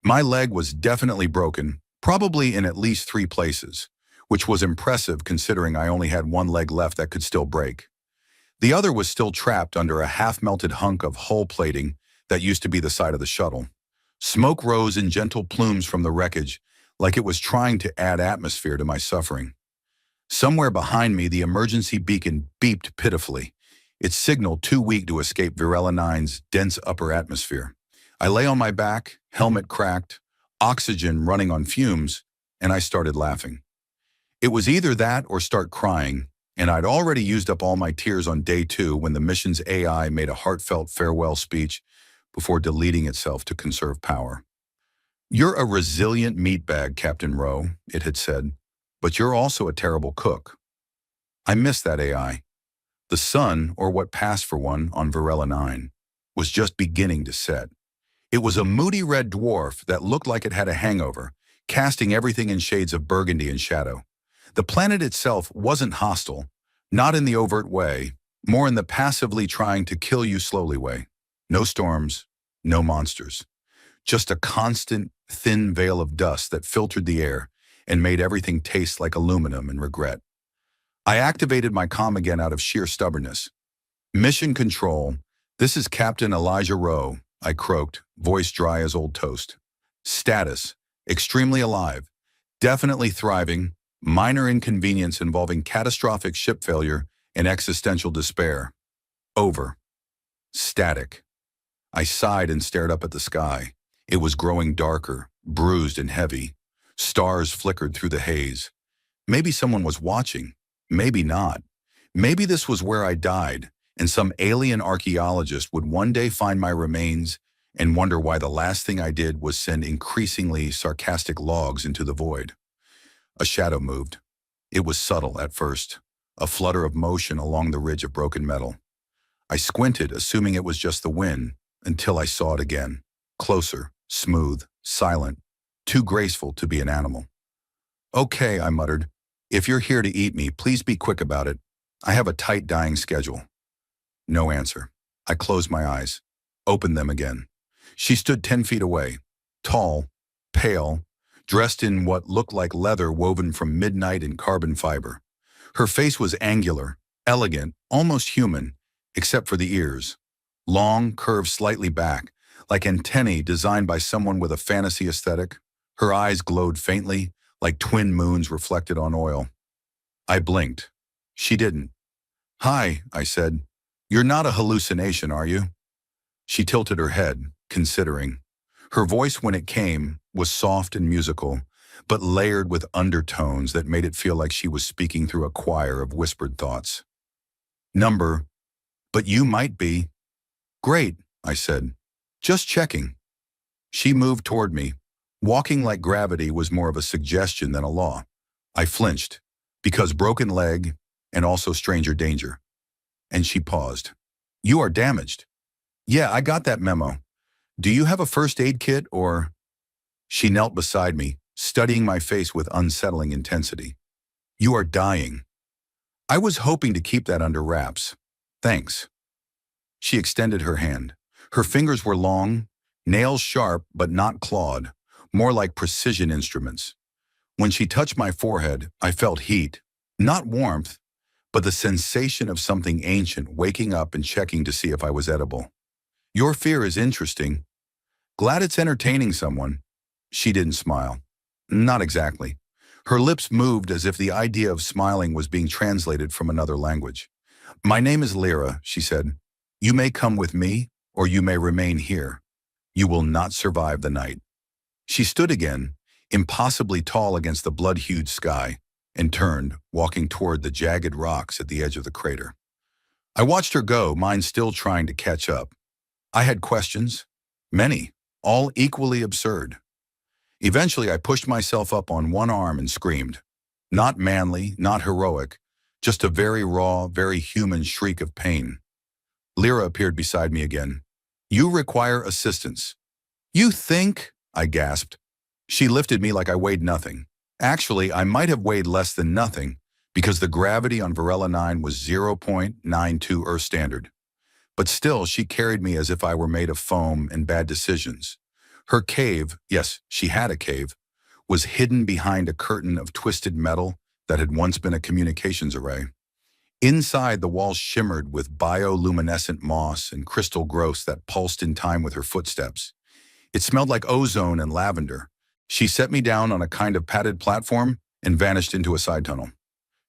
My leg was definitely broken, probably in at least 3 places, which was impressive considering I only had one leg left that could still break. The other was still trapped under a half-melted hunk of hull plating that used to be the side of the shuttle. Smoke rose in gentle plumes from the wreckage, like it was trying to add atmosphere to my suffering. Somewhere behind me, the emergency beacon beeped pitifully, its signal too weak to escape Virella 9's dense upper atmosphere. I lay on my back, helmet cracked, oxygen running on fumes, and I started laughing. It was either that or start crying, and I'd already used up all my tears on day 2 when the mission's AI made a heartfelt farewell speech before deleting itself to conserve power. "You're a resilient meatbag, Captain Rowe," it had said, "but you're also a terrible cook." I missed that AI. The sun, or what passed for one on Virella 9, was just beginning to set. It was a moody red dwarf that looked like it had a hangover, casting everything in shades of burgundy and shadow. The planet itself wasn't hostile, not in the overt way, more in the passively trying to kill you slowly way. No storms, no monsters. Just a constant, thin veil of dust that filtered the air and made everything taste like aluminum and regret. I activated my comm again out of sheer stubbornness. "Mission Control, this is Captain Elijah Rowe," I croaked, voice dry as old toast. "Status, extremely alive, definitely thriving, minor inconvenience involving catastrophic ship failure and existential despair. Over." Static. I sighed and stared up at the sky. It was growing darker, bruised and heavy. Stars flickered through the haze. Maybe someone was watching. Maybe not. Maybe this was where I died, and some alien archaeologist would one day find my remains and wonder why the last thing I did was send increasingly sarcastic logs into the void. A shadow moved. It was subtle at first, a flutter of motion along the ridge of broken metal. I squinted, assuming it was just the wind, until I saw it again. Closer, smooth, silent, too graceful to be an animal. "Okay," I muttered. "If you're here to eat me, please be quick about it. I have a tight dying schedule." No answer. I closed my eyes, opened them again. She stood 10 feet away, tall, pale, dressed in what looked like leather woven from midnight and carbon fiber. Her face was angular, elegant, almost human, except for the ears. Long, curved slightly back, like antennae designed by someone with a fantasy aesthetic. Her eyes glowed faintly, like twin moons reflected on oil. I blinked. She didn't. "Hi," I said. "You're not a hallucination, are you?" She tilted her head, considering. Her voice, when it came, was soft and musical, but layered with undertones that made it feel like she was speaking through a choir of whispered thoughts. "But you might be." "Great," I said. "Just checking." She moved toward me. Walking like gravity was more of a suggestion than a law. I flinched, because broken leg and also stranger danger. And she paused. "You are damaged." "Yeah, I got that memo. Do you have a first aid kit or—" She knelt beside me, studying my face with unsettling intensity. "You are dying." I was hoping to keep that under wraps. "Thanks." She extended her hand. Her fingers were long, nails sharp but not clawed, more like precision instruments. When she touched my forehead, I felt heat, not warmth, but the sensation of something ancient waking up and checking to see if I was edible. "Your fear is interesting. Glad it's entertaining someone." She didn't smile. Not exactly. Her lips moved as if the idea of smiling was being translated from another language. "My name is Lyra," she said. "You may come with me, or you may remain here. You will not survive the night." She stood again, impossibly tall against the blood-hued sky, and turned, walking toward the jagged rocks at the edge of the crater. I watched her go, mine still trying to catch up. I had questions, many, all equally absurd. Eventually, I pushed myself up on one arm and screamed. Not manly, not heroic, just a very raw, very human shriek of pain. Lyra appeared beside me again. "You require assistance." "You think?" I gasped. She lifted me like I weighed nothing. Actually, I might have weighed less than nothing, because the gravity on Virella 9 was 0.92 Earth standard. But still, she carried me as if I were made of foam and bad decisions. Her cave, yes, she had a cave, was hidden behind a curtain of twisted metal that had once been a communications array. Inside, the walls shimmered with bioluminescent moss and crystal growths that pulsed in time with her footsteps. It smelled like ozone and lavender. She set me down on a kind of padded platform and vanished into a side tunnel.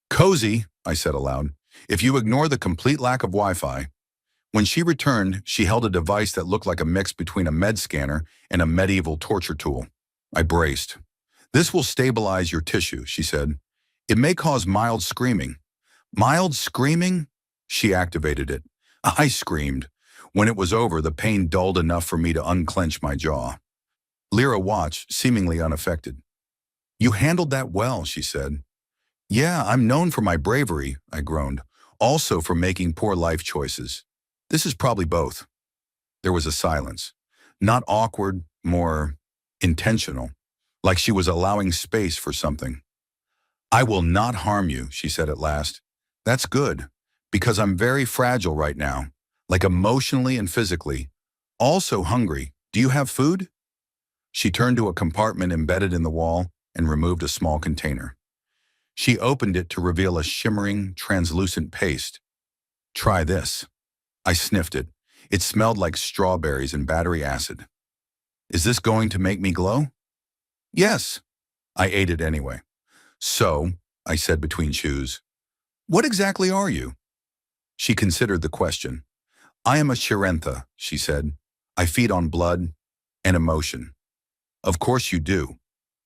"Cozy," I said aloud, "if you ignore the complete lack of Wi-Fi." When she returned, she held a device that looked like a mix between a med scanner and a medieval torture tool. I braced. "This will stabilize your tissue," she said. "It may cause mild screaming." "Mild screaming?" She activated it. I screamed. When it was over, the pain dulled enough for me to unclench my jaw. Lyra watched, seemingly unaffected. "You handled that well," she said. "Yeah, I'm known for my bravery," I groaned. "Also for making poor life choices. This is probably both." There was a silence. Not awkward, more intentional, like she was allowing space for something. "I will not harm you," she said at last. "That's good, because I'm very fragile right now, like emotionally and physically. Also hungry. Do you have food?" She turned to a compartment embedded in the wall and removed a small container. She opened it to reveal a shimmering, translucent paste. "Try this." I sniffed it. It smelled like strawberries and battery acid. "Is this going to make me glow?" "Yes." I ate it anyway. "So," I said between chews, "what exactly are you?" She considered the question. "I am a Shirentha," she said. "I feed on blood and emotion." "Of course you do.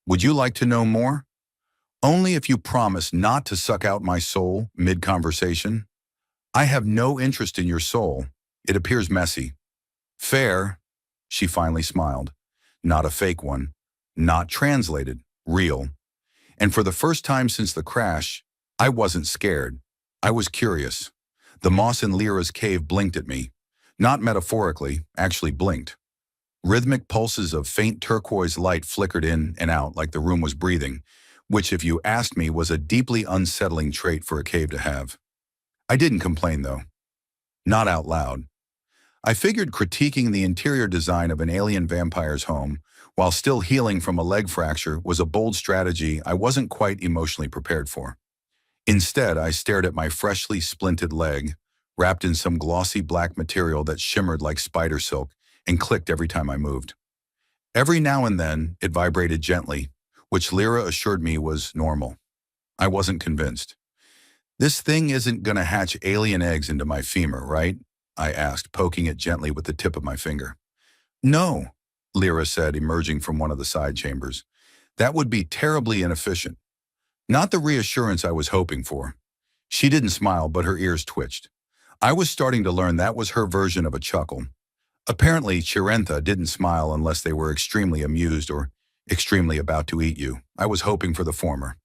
Would you like to know more?" "Only if you promise not to suck out my soul mid-conversation." "I have no interest in your soul. It appears messy." "Fair." She finally smiled. Not a fake one. Not translated. Real. And for the first time since the crash, I wasn't scared. I was curious. The moss in Lyra's cave blinked at me. Not metaphorically, actually blinked. Rhythmic pulses of faint turquoise light flickered in and out like the room was breathing, which, if you asked me, was a deeply unsettling trait for a cave to have. I didn't complain, though. Not out loud. I figured critiquing the interior design of an alien vampire's home, while still healing from a leg fracture, was a bold strategy I wasn't quite emotionally prepared for. Instead, I stared at my freshly splinted leg, wrapped in some glossy black material that shimmered like spider silk and clicked every time I moved. Every now and then, it vibrated gently, which Lyra assured me was normal. I wasn't convinced. "This thing isn't gonna hatch alien eggs into my femur, right?" I asked, poking it gently with the tip of my finger. "No," Lyra said, emerging from one of the side chambers. "That would be terribly inefficient." Not the reassurance I was hoping for. She didn't smile, but her ears twitched. I was starting to learn that was her version of a chuckle. Apparently, Chirentha didn't smile unless they were extremely amused or extremely about to eat you. I was hoping for the former.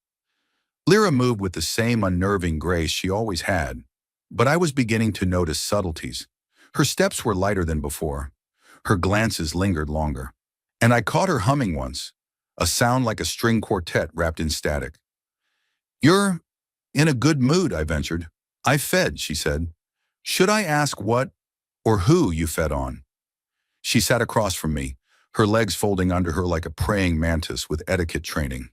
Lyra moved with the same unnerving grace she always had, but I was beginning to notice subtleties. Her steps were lighter than before. Her glances lingered longer. And I caught her humming once, a sound like a string quartet wrapped in static. "You're in a good mood," I ventured. "I fed," she said. "Should I ask what or who you fed on?" She sat across from me, her legs folding under her like a praying mantis with etiquette training.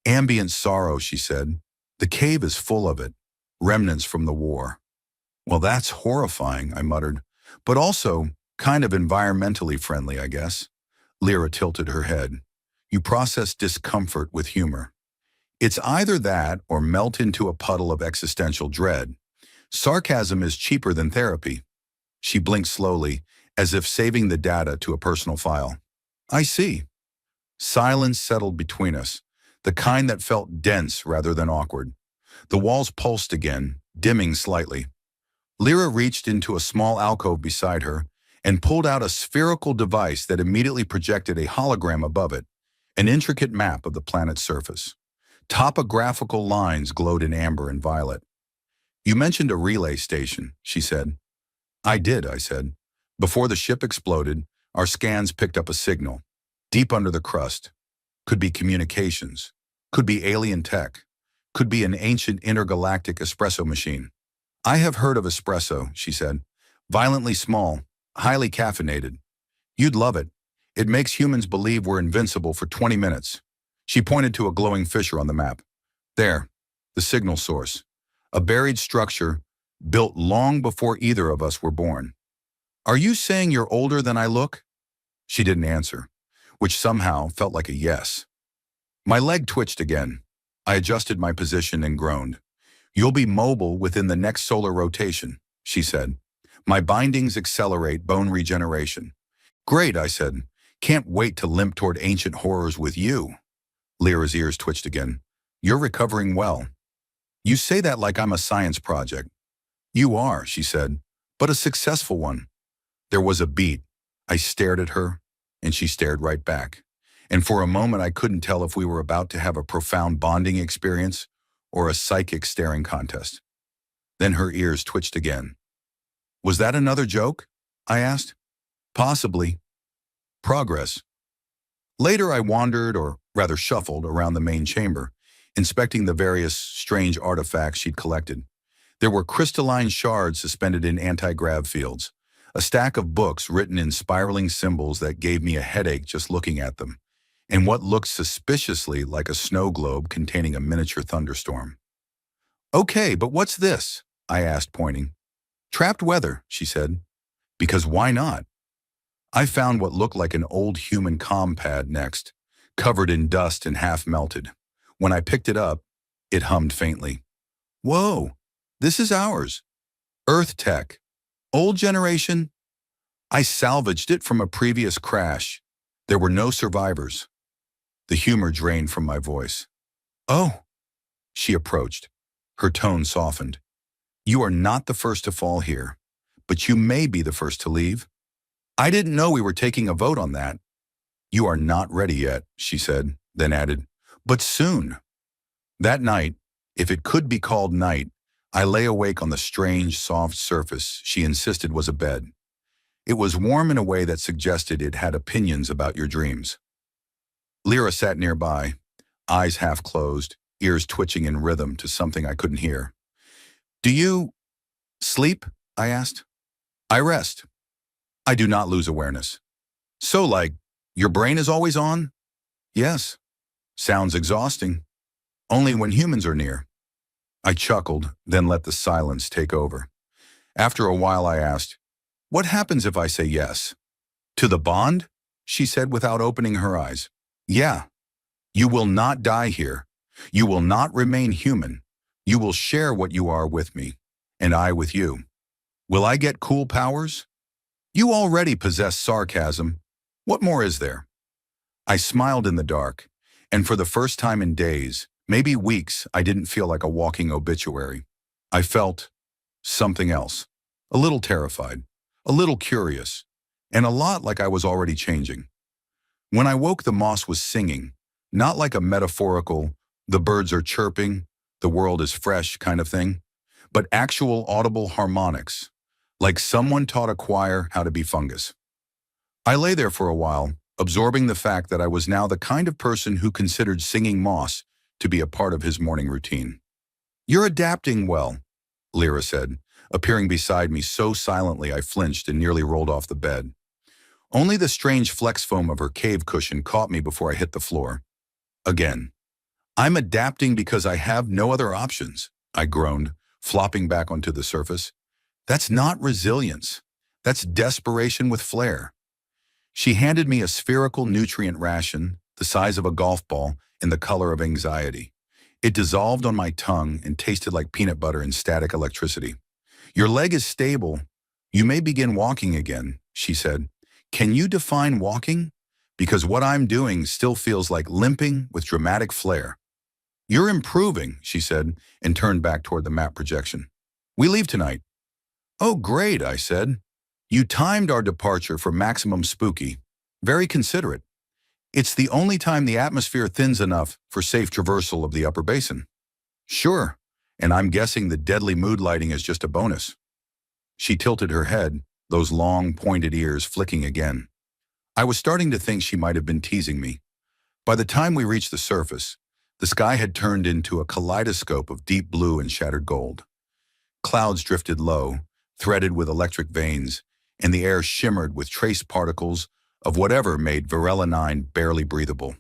"Ambient sorrow," she said. "The cave is full of it. Remnants from the war." "Well, that's horrifying," I muttered. "But also kind of environmentally friendly, I guess." Lyra tilted her head. "You process discomfort with humor. It's either that or melt into a puddle of existential dread. Sarcasm is cheaper than therapy." She blinked slowly, as if saving the data to a personal file. "I see." Silence settled between us, the kind that felt dense rather than awkward. The walls pulsed again, dimming slightly. Lyra reached into a small alcove beside her and pulled out a spherical device that immediately projected a hologram above it, an intricate map of the planet's surface. Topographical lines glowed in amber and violet. "You mentioned a relay station," she said. "I did," I said. "Before the ship exploded, our scans picked up a signal. Deep under the crust. Could be communications. Could be alien tech. Could be an ancient intergalactic espresso machine." "I have heard of espresso," she said. "Violently small, highly caffeinated. You'd love it. It makes humans believe we're invincible for 20 minutes. She pointed to a glowing fissure on the map. There, the signal source. A buried structure built long before either of us were born. Are you saying you're older than I look? She didn't answer, which somehow felt like a yes. My leg twitched again. I adjusted my position and groaned. You'll be mobile within the next solar rotation, she said. My bindings accelerate bone regeneration. Great, I said. Can't wait to limp toward ancient horrors with you. Lyra's ears twitched again. You're recovering well. You say that like I'm a science project. You are, she said, but a successful one. There was a beat. I stared at her, and she stared right back. And for a moment, I couldn't tell if we were about to have a profound bonding experience or a psychic staring contest. Then her ears twitched again. Was that another joke? I asked. Possibly. Progress. Later, I wandered, or rather shuffled, around the main chamber, inspecting the various strange artifacts she'd collected. There were crystalline shards suspended in anti-grav fields, a stack of books written in spiraling symbols that gave me a headache just looking at them, and what looked suspiciously like a snow globe containing a miniature thunderstorm. Okay, but what's this? I asked, pointing. Trapped weather, she said. Because why not? I found what looked like an old human comm pad next, covered in dust and half melted. When I picked it up, it hummed faintly. Whoa, this is ours. Earth tech. Old generation. I salvaged it from a previous crash. There were no survivors. The humor drained from my voice. Oh, she approached. Her tone softened. You are not the first to fall here, but you may be the first to leave. I didn't know we were taking a vote on that. You are not ready yet, she said, then added, but soon. That night, if it could be called night, I lay awake on the strange, soft surface she insisted was a bed. It was warm in a way that suggested it had opinions about your dreams. Lyra sat nearby, eyes half closed, ears twitching in rhythm to something I couldn't hear. Do you sleep? I asked. I rest. I do not lose awareness. So like, your brain is always on? Yes. Sounds exhausting. Only when humans are near. I chuckled, then let the silence take over. After a while I asked, what happens if I say yes? To the bond? She said without opening her eyes. Yeah. You will not die here. You will not remain human. You will share what you are with me, and I with you. Will I get cool powers? You already possess sarcasm. What more is there? I smiled in the dark, and for the first time in days, maybe weeks, I didn't feel like a walking obituary. I felt something else. A little terrified, a little curious, and a lot like I was already changing. When I woke, the moss was singing, not like a metaphorical, the birds are chirping, the world is fresh kind of thing, but actual audible harmonics, like someone taught a choir how to be fungus. I lay there for a while, absorbing the fact that I was now the kind of person who considered singing moss to be a part of his morning routine. You're adapting well, Lyra said, appearing beside me so silently I flinched and nearly rolled off the bed. Only the strange flex foam of her cave cushion caught me before I hit the floor. Again. I'm adapting because I have no other options, I groaned, flopping back onto the surface. That's not resilience. That's desperation with flair. She handed me a spherical nutrient ration, the size of a golf ball, in the color of anxiety. It dissolved on my tongue and tasted like peanut butter and static electricity. Your leg is stable. You may begin walking again, she said. Can you define walking? Because what I'm doing still feels like limping with dramatic flair. You're improving, she said, and turned back toward the map projection. We leave tonight. Oh, great, I said. You timed our departure for maximum spooky. Very considerate. It's the only time the atmosphere thins enough for safe traversal of the upper basin. Sure, and I'm guessing the deadly mood lighting is just a bonus. She tilted her head, those long, pointed ears flicking again. I was starting to think she might have been teasing me. By the time we reached the surface, the sky had turned into a kaleidoscope of deep blue and shattered gold. Clouds drifted low, threaded with electric veins, and the air shimmered with trace particles of whatever made Varela 9 barely breathable.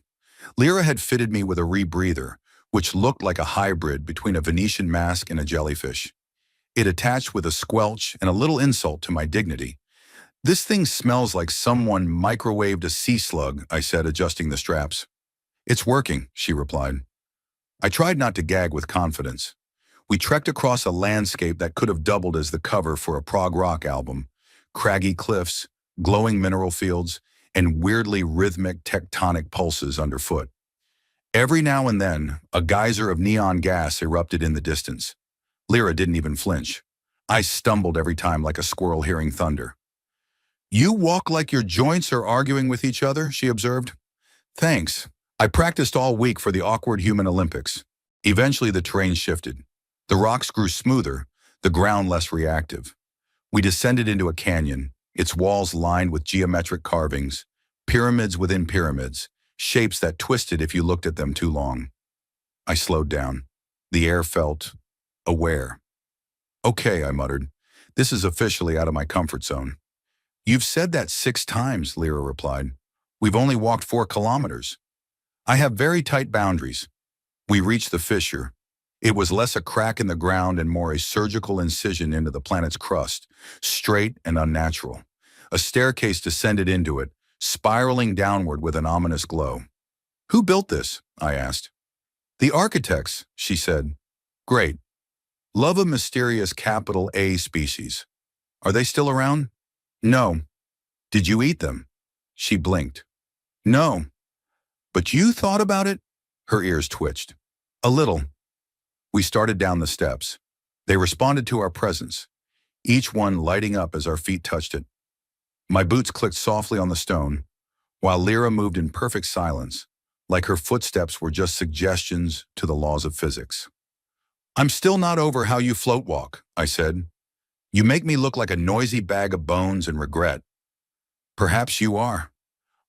Lyra had fitted me with a rebreather, which looked like a hybrid between a Venetian mask and a jellyfish. It attached with a squelch and a little insult to my dignity. "This thing smells like someone microwaved a sea slug," I said, adjusting the straps. "It's working," she replied. I tried not to gag with confidence. We trekked across a landscape that could have doubled as the cover for a prog rock album. Craggy cliffs, glowing mineral fields, and weirdly rhythmic tectonic pulses underfoot. Every now and then, a geyser of neon gas erupted in the distance. Lyra didn't even flinch. I stumbled every time like a squirrel hearing thunder. "You walk like your joints are arguing with each other," she observed. "Thanks. I practiced all week for the awkward human Olympics." Eventually the terrain shifted. The rocks grew smoother, the ground less reactive. We descended into a canyon, its walls lined with geometric carvings, pyramids within pyramids, shapes that twisted if you looked at them too long. I slowed down. The air felt aware. "Okay," I muttered. "This is officially out of my comfort zone." "You've said that 6 times, Lyra replied. "We've only walked 4 kilometers. I have very tight boundaries." We reached the fissure. It was less a crack in the ground and more a surgical incision into the planet's crust, straight and unnatural. A staircase descended into it, spiraling downward with an ominous glow. "Who built this?" I asked. "The architects," she said. "Great. Love a mysterious capital A species. Are they still around?" "No." "Did you eat them?" She blinked. "No." "But you thought about it?" Her ears twitched. "A little." We started down the steps. They responded to our presence, each one lighting up as our feet touched it. My boots clicked softly on the stone, while Lyra moved in perfect silence, like her footsteps were just suggestions to the laws of physics. "I'm still not over how you float walk," I said. "You make me look like a noisy bag of bones and regret." "Perhaps you are."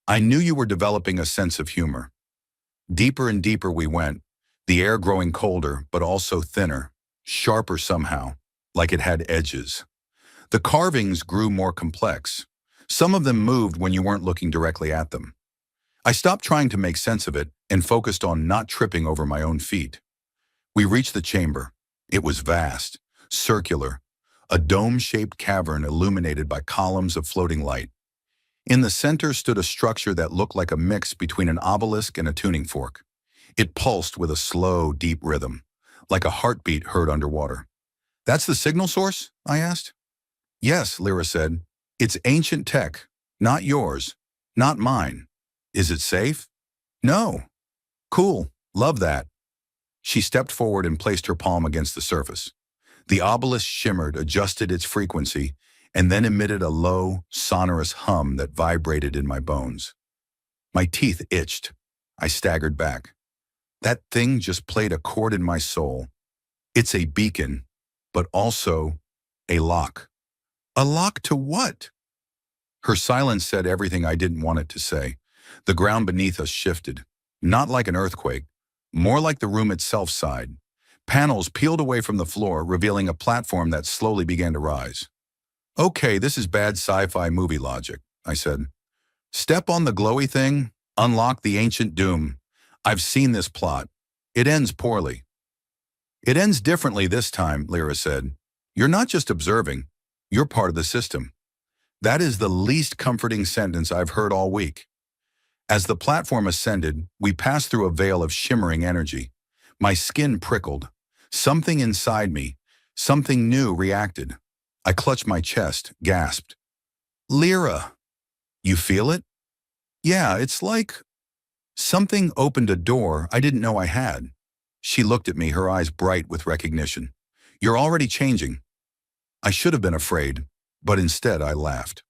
I knew you were developing a sense of humor. Deeper and deeper we went, the air growing colder, but also thinner, sharper somehow, like it had edges. The carvings grew more complex. Some of them moved when you weren't looking directly at them. I stopped trying to make sense of it and focused on not tripping over my own feet. We reached the chamber. It was vast, circular, a dome-shaped cavern illuminated by columns of floating light. In the center stood a structure that looked like a mix between an obelisk and a tuning fork. It pulsed with a slow, deep rhythm, like a heartbeat heard underwater. "That's the signal source?" I asked. "Yes," Lyra said. "It's ancient tech, not yours, not mine." "Is it safe?" "No." "Cool, love that." She stepped forward and placed her palm against the surface. The obelisk shimmered, adjusted its frequency, and then emitted a low, sonorous hum that vibrated in my bones. My teeth itched. I staggered back. That thing just played a chord in my soul. It's a beacon, but also a lock. "A lock to what?" Her silence said everything I didn't want it to say. The ground beneath us shifted, not like an earthquake, more like the room itself sighed. Panels peeled away from the floor, revealing a platform that slowly began to rise. "Okay, this is bad sci-fi movie logic," I said. "Step on the glowy thing, unlock the ancient doom. I've seen this plot. It ends poorly." "It ends differently this time," Lyra said. "You're not just observing, you're part of the system." That is the least comforting sentence I've heard all week. As the platform ascended, we passed through a veil of shimmering energy. My skin prickled. Something inside me, something new reacted. I clutched my chest, gasped. "Lyra, you feel it?" "Yeah, it's like..." Something opened a door I didn't know I had. She looked at me, her eyes bright with recognition. "You're already changing." I should have been afraid, but instead I laughed.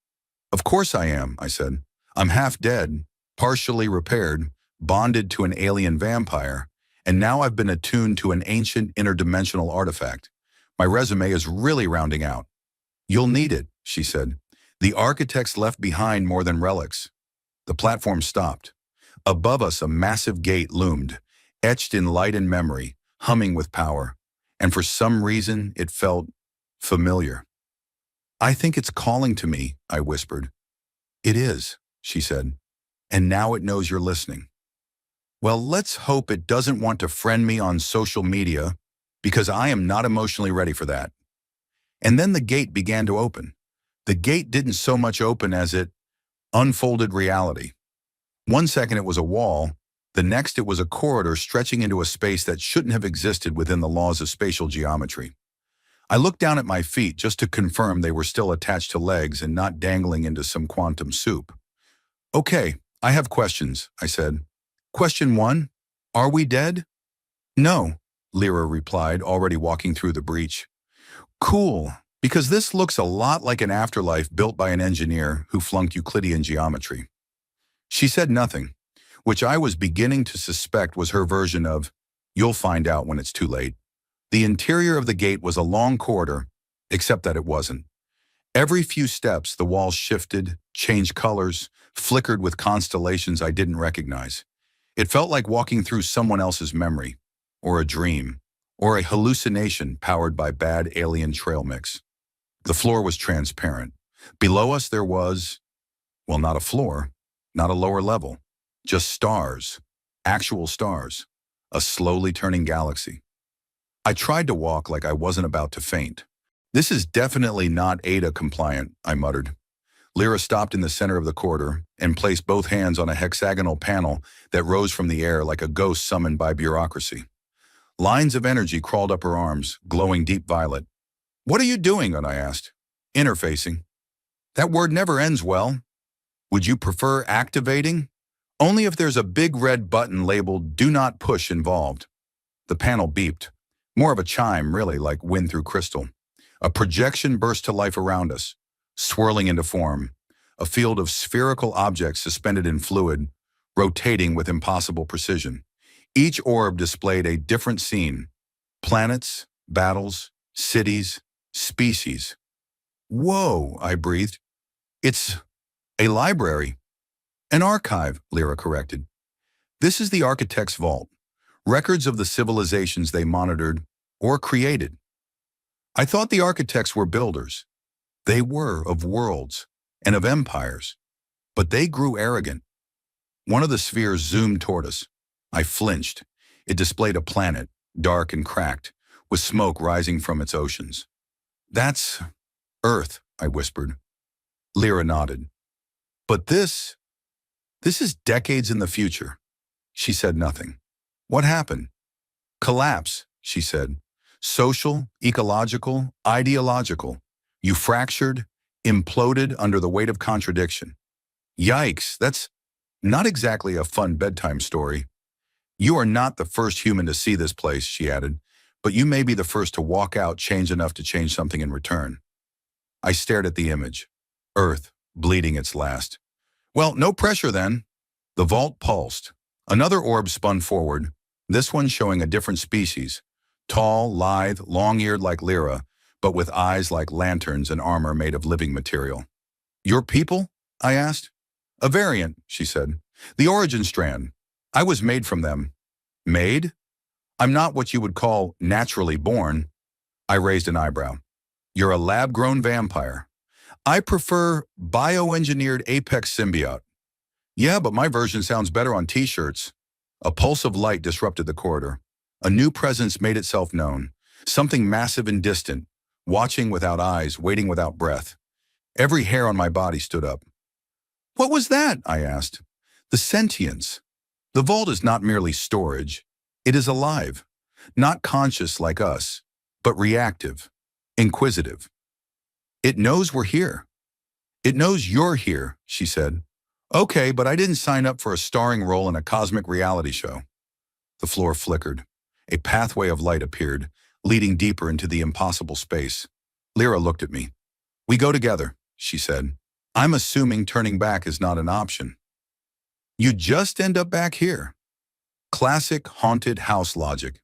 "Of course I am," I said. "I'm half dead, partially repaired, bonded to an alien vampire, and now I've been attuned to an ancient interdimensional artifact. My resume is really rounding out." "You'll need it," she said. "The architects left behind more than relics." The platform stopped. Above us, a massive gate loomed, etched in light and memory, humming with power. And for some reason, it felt familiar. "I think it's calling to me," I whispered. "It is." she said. And now it knows you're listening. Well, let's hope it doesn't want to friend me on social media, because I am not emotionally ready for that. And then the gate began to open. The gate didn't so much open as it unfolded reality. One second it was a wall, the next it was a corridor stretching into a space that shouldn't have existed within the laws of spatial geometry. I looked down at my feet just to confirm they were still attached to legs and not dangling into some quantum soup. Okay, I have questions, I said. Question 1, are we dead? No, Lyra replied, already walking through the breach. Cool, because this looks a lot like an afterlife built by an engineer who flunked Euclidean geometry. She said nothing, which I was beginning to suspect was her version of, you'll find out when it's too late. The interior of the gate was a long corridor, except that it wasn't. Every few steps, the walls shifted, changed colors, flickered with constellations I didn't recognize. It felt like walking through someone else's memory, or a dream, or a hallucination powered by bad alien trail mix. The floor was transparent. Below us there was, well, not a floor, not a lower level, just stars, actual stars, a slowly turning galaxy. I tried to walk like I wasn't about to faint. This is definitely not ADA compliant, I muttered. Lyra stopped in the center of the corridor and placed both hands on a hexagonal panel that rose from the air like a ghost summoned by bureaucracy. Lines of energy crawled up her arms, glowing deep violet. What are you doing? I asked. Interfacing. That word never ends well. Would you prefer activating? Only if there's a big red button labeled Do Not Push involved. The panel beeped. More of a chime, really, like wind through crystal. A projection burst to life around us, swirling into form. A field of spherical objects suspended in fluid, rotating with impossible precision. Each orb displayed a different scene. Planets, battles, cities, species. Whoa, I breathed. It's a library. An archive, Lyra corrected. This is the architect's vault. Records of the civilizations they monitored or created. I thought the architects were builders. They were of worlds and of empires, but they grew arrogant. One of the spheres zoomed toward us. I flinched. It displayed a planet, dark and cracked, with smoke rising from its oceans. That's Earth, I whispered. Lyra nodded. But this is decades in the future. She said nothing. What happened? Collapse, she said. Social, ecological, ideological. You fractured, imploded under the weight of contradiction. Yikes, that's not exactly a fun bedtime story. You are not the first human to see this place, she added, but you may be the first to walk out changed enough to change something in return. I stared at the image. Earth, bleeding its last. Well, no pressure then. The vault pulsed. Another orb spun forward, this one showing a different species. Tall, lithe, long-eared like Lyra, but with eyes like lanterns and armor made of living material. Your people? I asked. A variant, she said. The origin strand. I was made from them. Made? I'm not what you would call naturally born. I raised an eyebrow. You're a lab-grown vampire. I prefer bioengineered apex symbiote. Yeah, but my version sounds better on t-shirts. A pulse of light disrupted the corridor. A new presence made itself known. Something massive and distant, watching without eyes, waiting without breath. Every hair on my body stood up. What was that? I asked. The sentience. The vault is not merely storage. It is alive. Not conscious like us, but reactive, inquisitive. It knows we're here. It knows you're here, she said. Okay, but I didn't sign up for a starring role in a cosmic reality show. The floor flickered. A pathway of light appeared, leading deeper into the impossible space. Lyra looked at me. We go together, she said. I'm assuming turning back is not an option. You just end up back here. Classic haunted house logic.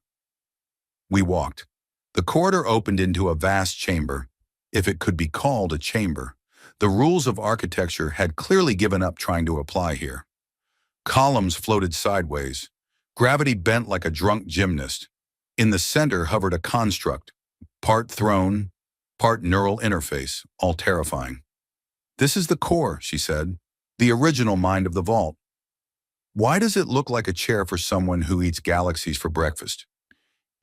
We walked. The corridor opened into a vast chamber, if it could be called a chamber. The rules of architecture had clearly given up trying to apply here. Columns floated sideways. Gravity bent like a drunk gymnast. In the center hovered a construct, part throne, part neural interface, all terrifying. This is the core, she said. The original mind of the vault. Why does it look like a chair for someone who eats galaxies for breakfast?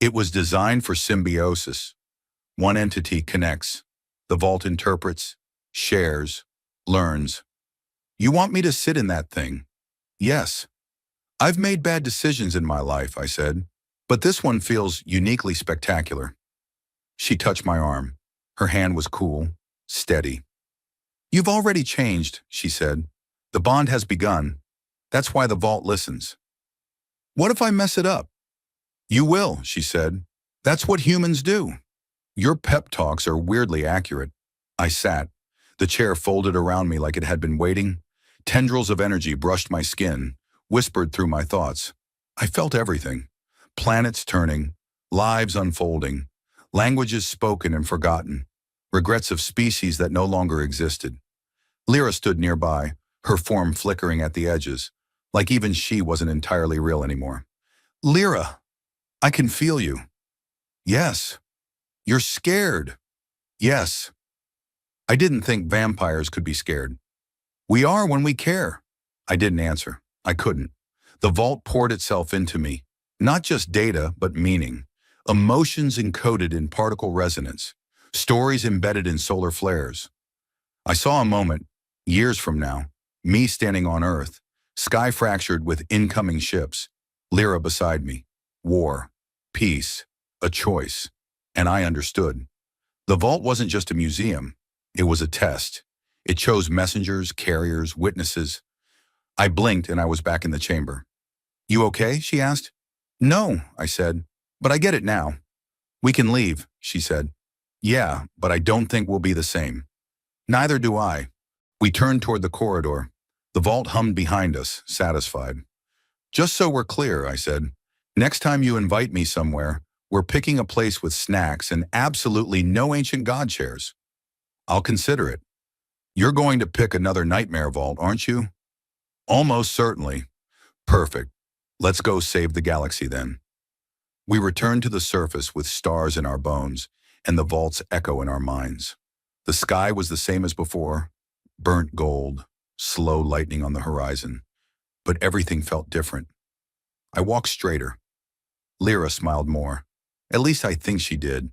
It was designed for symbiosis. One entity connects. The vault interprets, shares, learns. You want me to sit in that thing? Yes. I've made bad decisions in my life, I said, but this one feels uniquely spectacular. She touched my arm. Her hand was cool, steady. You've already changed, she said. The bond has begun. That's why the vault listens. What if I mess it up? You will, she said. That's what humans do. Your pep talks are weirdly accurate. I sat. The chair folded around me like it had been waiting. Tendrils of energy brushed my skin, whispered through my thoughts. I felt everything. Planets turning, lives unfolding, languages spoken and forgotten, regrets of species that no longer existed. Lyra stood nearby, her form flickering at the edges, like even she wasn't entirely real anymore. Lyra, I can feel you. Yes. You're scared. Yes. I didn't think vampires could be scared. We are when we care. I didn't answer. I couldn't. The vault poured itself into me. Not just data, but meaning. Emotions encoded in particle resonance. Stories embedded in solar flares. I saw a moment, years from now, me standing on Earth, sky fractured with incoming ships, Lyra beside me. War, peace, a choice. And I understood. The vault wasn't just a museum. It was a test. It chose messengers, carriers, witnesses. I blinked and I was back in the chamber. You okay? She asked. No, I said, but I get it now. We can leave, she said. Yeah, but I don't think we'll be the same. Neither do I. We turned toward the corridor. The vault hummed behind us, satisfied. Just so we're clear, I said, next time you invite me somewhere, we're picking a place with snacks and absolutely no ancient god chairs. I'll consider it. You're going to pick another nightmare vault, aren't you? Almost certainly. Perfect. Let's go save the galaxy then. We returned to the surface with stars in our bones and the vault's echo in our minds. The sky was the same as before, burnt gold, slow lightning on the horizon, but everything felt different. I walked straighter. Lyra smiled more. At least I think she did.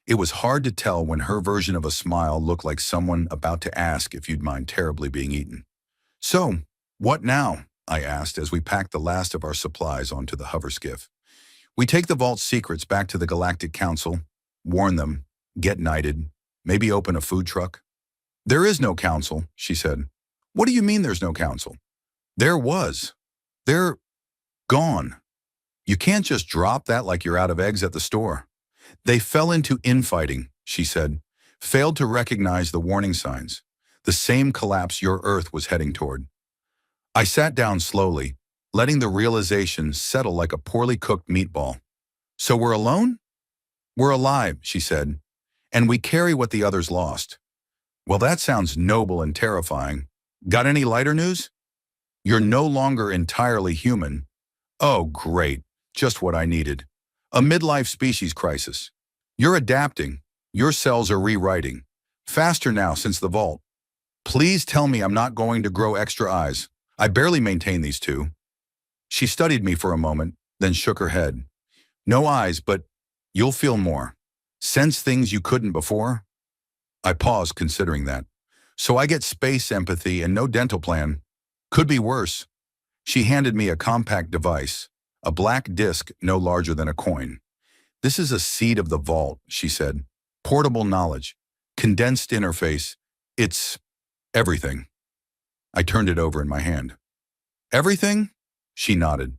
It was hard to tell when her version of a smile looked like someone about to ask if you'd mind terribly being eaten. So, what now? I asked as we packed the last of our supplies onto the hover skiff. We take the vault's secrets back to the Galactic Council, warn them, get knighted, maybe open a food truck. There is no council, she said. What do you mean there's no council? There was. They're gone. You can't just drop that like you're out of eggs at the store. They fell into infighting, she said, failed to recognize the warning signs, the same collapse your Earth was heading toward. I sat down slowly, letting the realization settle like a poorly cooked meatball. So we're alone? We're alive, she said, and we carry what the others lost. Well, that sounds noble and terrifying. Got any lighter news? You're no longer entirely human. Oh, great. Just what I needed. A midlife species crisis. You're adapting. Your cells are rewriting. Faster now since the vault. Please tell me I'm not going to grow extra eyes. I barely maintain these two. She studied me for a moment, then shook her head. No eyes, but you'll feel more. Sense things you couldn't before? I paused, considering that. So I get space empathy and no dental plan. Could be worse. She handed me a compact device, a black disc no larger than a coin. This is a seed of the vault, she said. Portable knowledge. Condensed interface. It's everything. I turned it over in my hand. Everything? She nodded.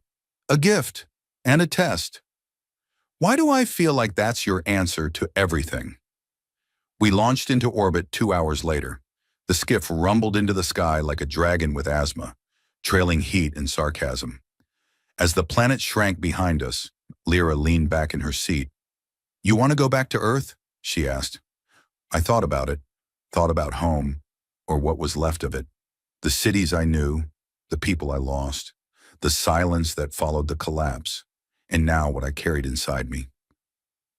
A gift and a test. Why do I feel like that's your answer to everything? We launched into orbit 2 hours later. The skiff rumbled into the sky like a dragon with asthma, trailing heat and sarcasm. As the planet shrank behind us, Lyra leaned back in her seat. You want to go back to Earth? She asked. I thought about it, thought about home, or what was left of it. The cities I knew, the people I lost, the silence that followed the collapse, and now what I carried inside me.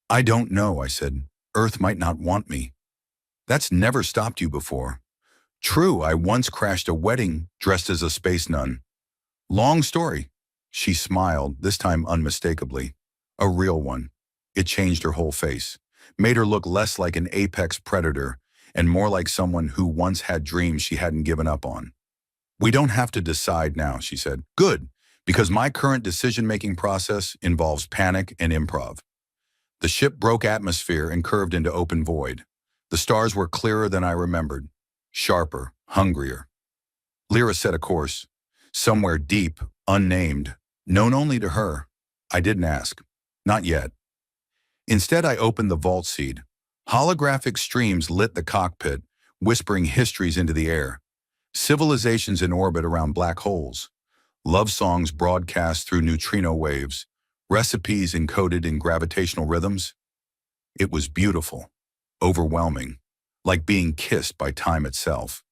I don't know, I said. Earth might not want me. That's never stopped you before. True, I once crashed a wedding dressed as a space nun. Long story. She smiled, this time unmistakably. A real one. It changed her whole face, made her look less like an apex predator and more like someone who once had dreams she hadn't given up on. We don't have to decide now, she said. Good, because my current decision-making process involves panic and improv. The ship broke atmosphere and curved into open void. The stars were clearer than I remembered, sharper, hungrier. Lyra set a course, somewhere deep, unnamed, known only to her. I didn't ask. Not yet. Instead, I opened the vault seed. Holographic streams lit the cockpit, whispering histories into the air. Civilizations in orbit around black holes. Love songs broadcast through neutrino waves. Recipes encoded in gravitational rhythms. It was beautiful, overwhelming, like being kissed by time itself.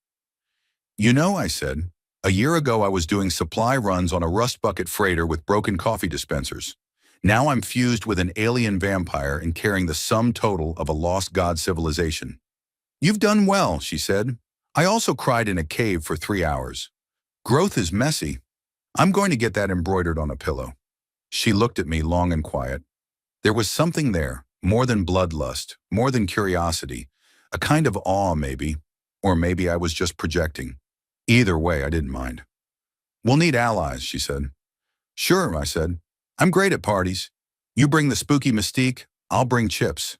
You know, I said, a year ago I was doing supply runs on a rust bucket freighter with broken coffee dispensers. Now I'm fused with an alien vampire and carrying the sum total of a lost god civilization. You've done well, she said. I also cried in a cave for 3 hours. Growth is messy. I'm going to get that embroidered on a pillow. She looked at me long and quiet. There was something there, more than bloodlust, more than curiosity, a kind of awe maybe, or maybe I was just projecting. Either way, I didn't mind. We'll need allies, she said. Sure, I said. I'm great at parties. You bring the spooky mystique, I'll bring chips.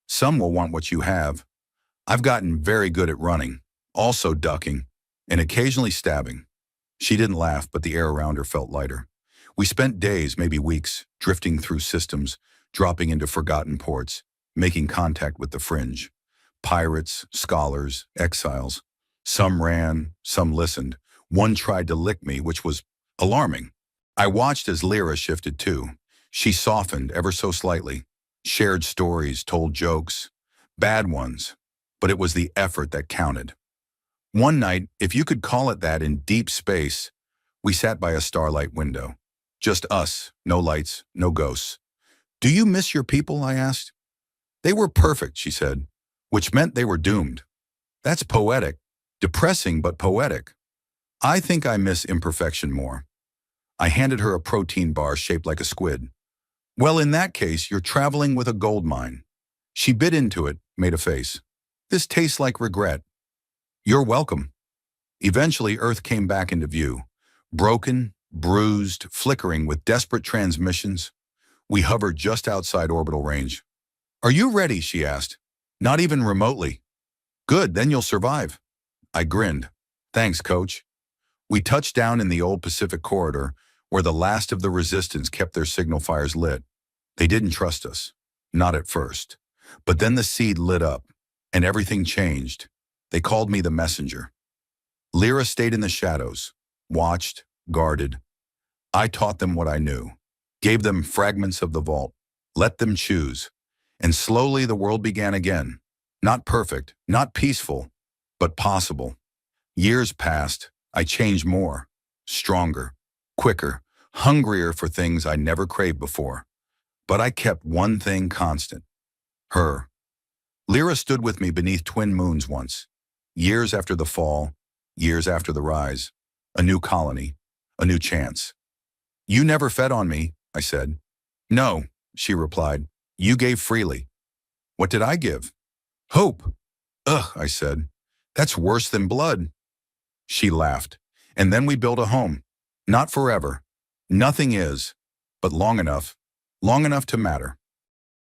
Some will want what you have. I've gotten very good at running, also ducking, and occasionally stabbing. She didn't laugh, but the air around her felt lighter. We spent days, maybe weeks, drifting through systems, dropping into forgotten ports, making contact with the fringe. Pirates, scholars, exiles. Some ran, some listened. One tried to lick me, which was alarming. I watched as Lyra shifted too. She softened ever so slightly, shared stories, told jokes, bad ones, but it was the effort that counted. One night, if you could call it that in deep space, we sat by a starlight window. Just us, no lights, no ghosts. Do you miss your people? I asked. They were perfect, she said, which meant they were doomed. That's poetic. Depressing, but poetic. I think I miss imperfection more. I handed her a protein bar shaped like a squid. Well, in that case, you're traveling with a gold mine. She bit into it, made a face. This tastes like regret. You're welcome. Eventually, Earth came back into view. Broken, bruised, flickering with desperate transmissions. We hovered just outside orbital range. Are you ready? She asked. Not even remotely. Good, then you'll survive. I grinned. Thanks, coach. We touched down in the old Pacific corridor, where the last of the resistance kept their signal fires lit. They didn't trust us. Not at first. But then the seed lit up, and everything changed. They called me the messenger. Lyra stayed in the shadows, watched, guarded. I taught them what I knew, gave them fragments of the vault, let them choose. And slowly the world began again. Not perfect, not peaceful, but possible. Years passed. I changed more, stronger, quicker, hungrier for things I never craved before. But I kept one thing constant. Her. Lyra stood with me beneath twin moons once. Years after the fall, years after the rise. A new colony, a new chance. You never fed on me, I said. No, she replied. You gave freely. What did I give? Hope. Ugh, I said. That's worse than blood. She laughed. And then we built a home. Not forever. Nothing is, but long enough to matter.